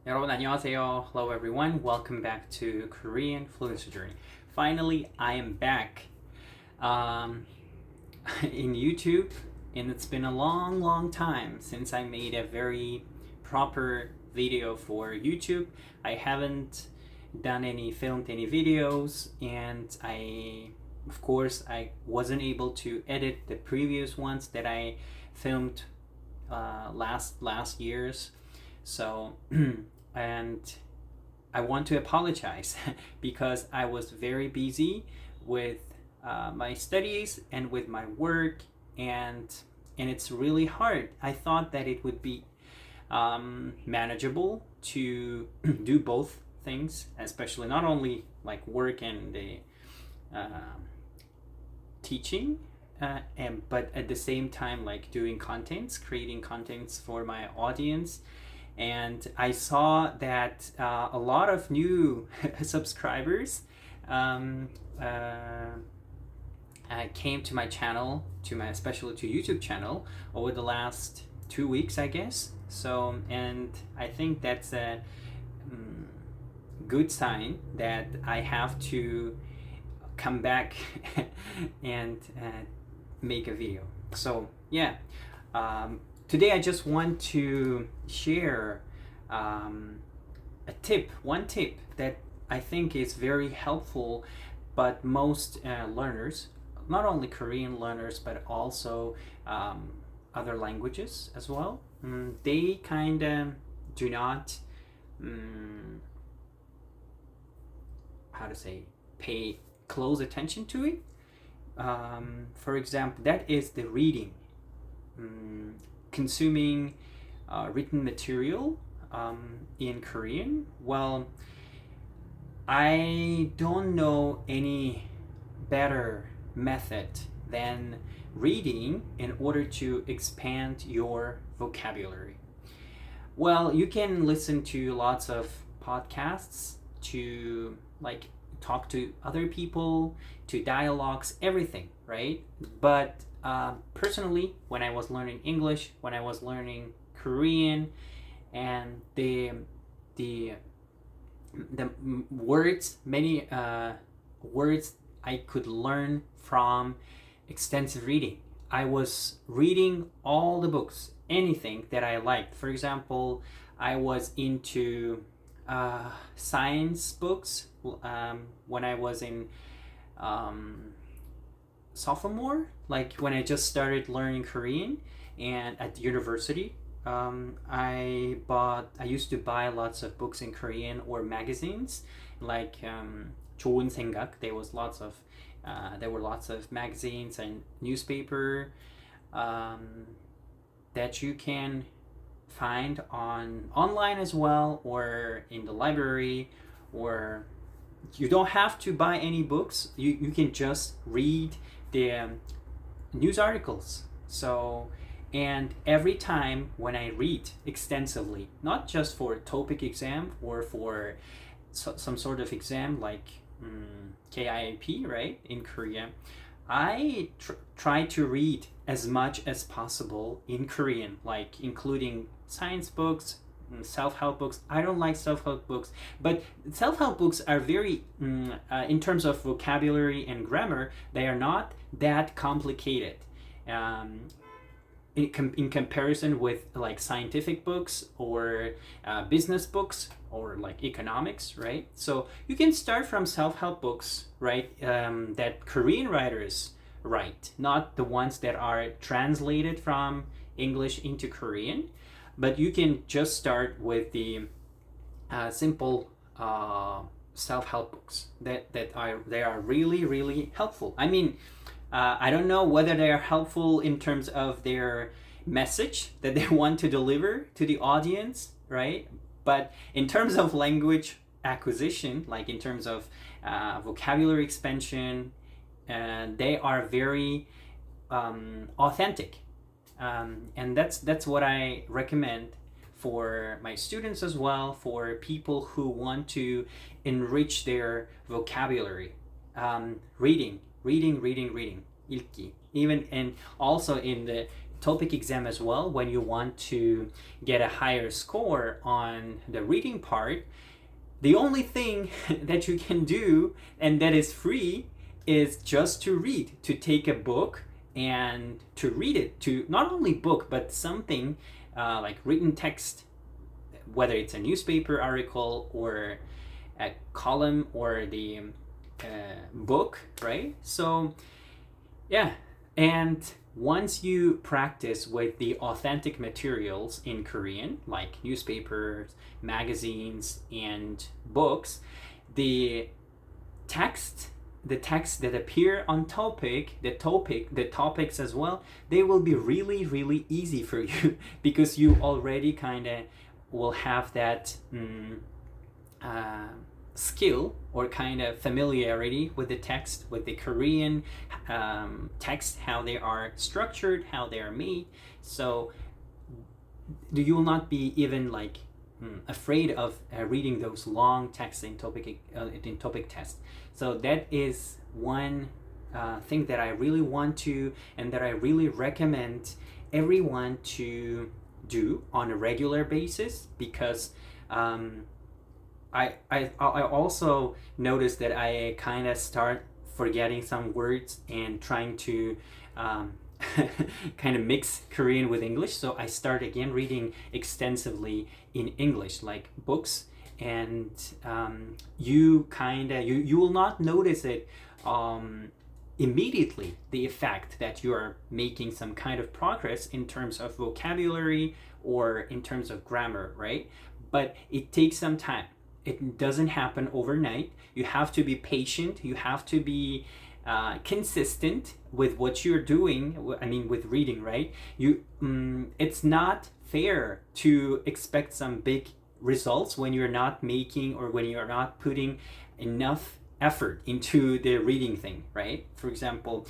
여러분 안녕하세요. Hello everyone. Welcome back to Korean Fluency Journey. Finally, I am back um, in YouTube, and it's been a long time since I made a very proper video for YouTube. I haven't filmed any videos, and of course, I wasn't able to edit the previous ones that I filmed last year's. So, and I want to apologize because I was very busy with my studies and with my work, and it's really hard. I thought that it would be manageable to do both things, especially not only like work and the teaching, but at the same time like doing contents, creating contents for my audience. And I saw that a lot of new subscribers um, came to my channel, especially to YouTube channel over the last 2 weeks, I guess. So, and I think that's a good sign that I have to come back and make a video. So yeah, today I just want to share one tip that I think is very helpful, but most learners, not only Korean learners, but also other languages as well, they kind of do not, how to say, pay close attention to it. For example, that is the reading, consuming written material in Korean. Well, I don't know any better method than reading in order to expand your vocabulary. Well, you can listen to lots of podcasts to like talk to other people, to dialogues, everything, right? But personally, when I was learning English, when I was learning Korean, and the words, many words I could learn from extensive reading. I was reading all the books, anything that I liked. For example, I was into science books when I was in sophomore, like when I just started learning Korean, and at university. I used to buy lots of books in Korean or magazines, like 좋은 생각. There were lots of magazines and newspaper that you can find online as well, or in the library, or you don't have to buy any books. You can just read the news articles. So, and every time when I read extensively, not just for a topic exam or for some sort of exam like KIAP, right, in Korea, I try to read as much as possible in Korean, like including science books, self-help books. I don't like self-help books, but self-help books are very, in terms of vocabulary and grammar, they are not that complicated. In comparison with like scientific books or business books or like economics, right? So you can start from self-help books, right, that Korean writers write, not the ones that are translated from English into Korean, but you can just start with the simple self-help books they are really helpful. I mean, I don't know whether they are helpful in terms of their message that they want to deliver to the audience, right? But in terms of language acquisition, like in terms of vocabulary expansion, they are very authentic, and that's what I recommend for my students as well, for people who want to enrich their vocabulary. Reading, 읽기. Even, and also in the TOEIC exam as well, when you want to get a higher score on the reading part, the only thing that you can do, and that is free, is just to read, to take a book and to read it, to not only book, but something like written text, whether it's a newspaper article or a column or the book, right? So yeah, and once you practice with the authentic materials in Korean, like newspapers, magazines, and books, the text the texts that appear on the topics as well, they will be really, really easy for you because you already kind of will have that skill or kind of familiarity with the text, with the Korean text, how they are structured, how they are made. So you will not be even like afraid of reading those long texts in TOEIC test. So that is one thing that I really want to, and that I really recommend everyone to do on a regular basis, because I also noticed that I kind of start forgetting some words and trying to kind of mix Korean with English. So I start again reading extensively in English, like books, and you will not notice it immediately, the effect that you are making some kind of progress in terms of vocabulary or in terms of grammar, right? But it takes some time. It doesn't happen overnight. You have to be patient. You have to be consistent with what you're doing. I mean, with reading, right? It's not fair to expect some big results when you're not making, or when you're not putting enough effort into the reading thing, right? For example,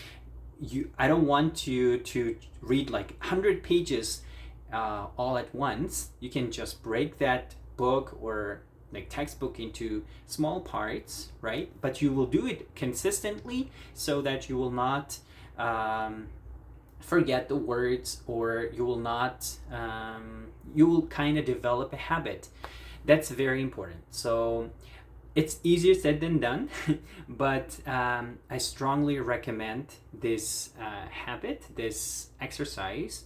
I don't want you to read like 100 pages all at once. You can just break that book or like textbook into small parts, right? But you will do it consistently so that you will not forget the words, or you will not you will kind of develop a habit. That's very important. So it's easier said than done, but I strongly recommend this habit, this exercise.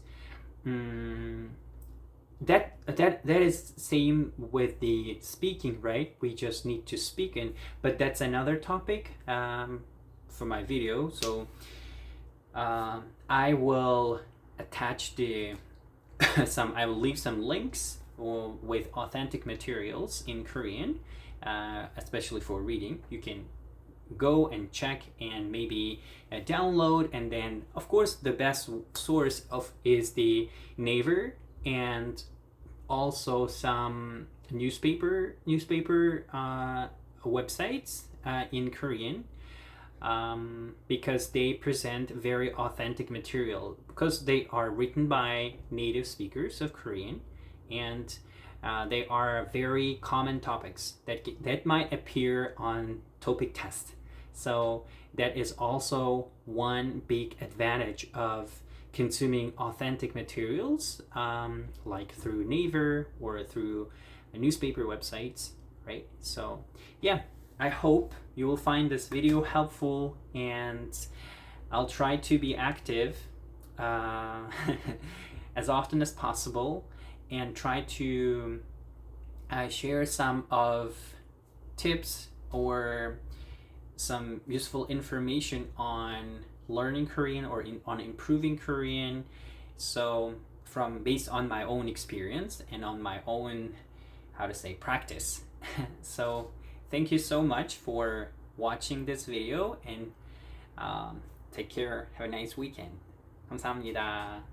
That is same with the speaking, right? We just need to speak but that's another topic for my video. So I will attach I will leave some links with authentic materials in Korean, especially for reading. You can go and check and maybe download, and then of course the best source is the Naver, and also some newspaper websites in Korean, because they present very authentic material, because they are written by native speakers of Korean, and they are very common topics that might appear on TOEIC test. So that is also one big advantage of consuming authentic materials, like through Naver or through newspaper websites, right? So yeah, I hope you will find this video helpful, and I'll try to be active as often as possible, and try to share some of tips or some useful information on learning Korean, or on improving Korean. So based on my own experience and on my own practice. So thank you so much for watching this video, and take care. Have a nice weekend. 감사합니다.